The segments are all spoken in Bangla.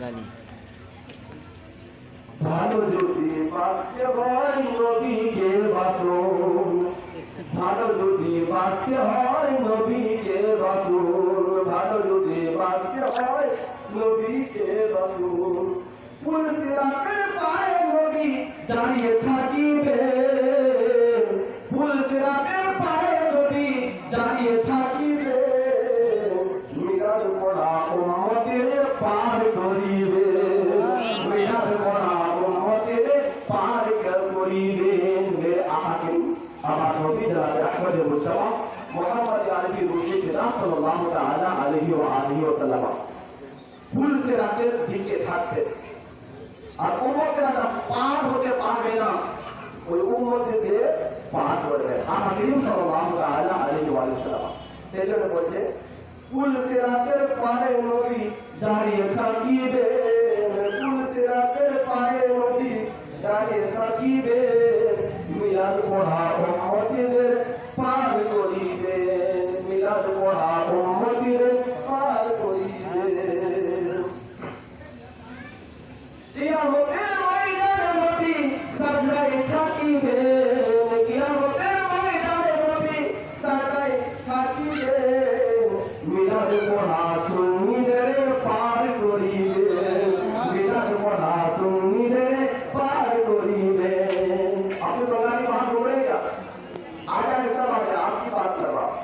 বাঙালি। ভালো যদি বাঁচতে হয় নবীকে বাসুন, ভালো যদি বাঁচতে হয় নবীকে বাসুন, ভালো যদি বাঁচতে হয় নবীকে বাসুন। ফুলসিরাতের পায়ে নবী দাঁড়িয়ে থাকিবে, ফুলসিরাতের পায়ে নবী দাঁড়িয়ে থাকিবে, মিলাদ পড়া উম্মতের পার করিবে, মিলাদ পড়া উম্মতের পার করিবেন। মেরে আহাকে আমার নবী জনাব আহমদ মুস্তাফা মুহাম্মদ আরবি রশিদ সাল্লাল্লাহু তাআলা আলাইহি ওয়া আলিহি ওয়া সাল্লাম ফুলসিরাতের দিকে থাকতেন। আর উম্মতেরা পার হতে পারবে না, ওই উম্মতদের পার করবে আমাকে সাল্লাল্লাহু তাআলা আলাইহি ওয়া সাল্লাম। সেজন্য বলছে ফুলসিরাতের পারে নবী দাঁড়িয়ে থাকিবে, ফুলসিরাতের পায়ে নবী দাঁড়িয়ে থাকিবে, মিলাদ পড়া উম্মতদের পার করিবে, মিলাদ পড়া উম্মতদের পার করিবে। কিয়ামতের ময়দানে নবী সাজদায় থাকিবে, কিয়ামতের ময়দানে নবী সাজদায় থাকিবে, মিলাদ পড়া সুন্নিদের পার করিবে, মিলাদ পড়া সুন্নিদের পার করিবে। আপনি বাঙালি बात हो रही क्या? आजा ऐसा बात है, आपकी बात कर रहा हूं।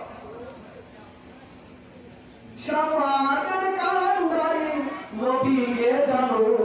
शफाअत कांदारी नबी के जानो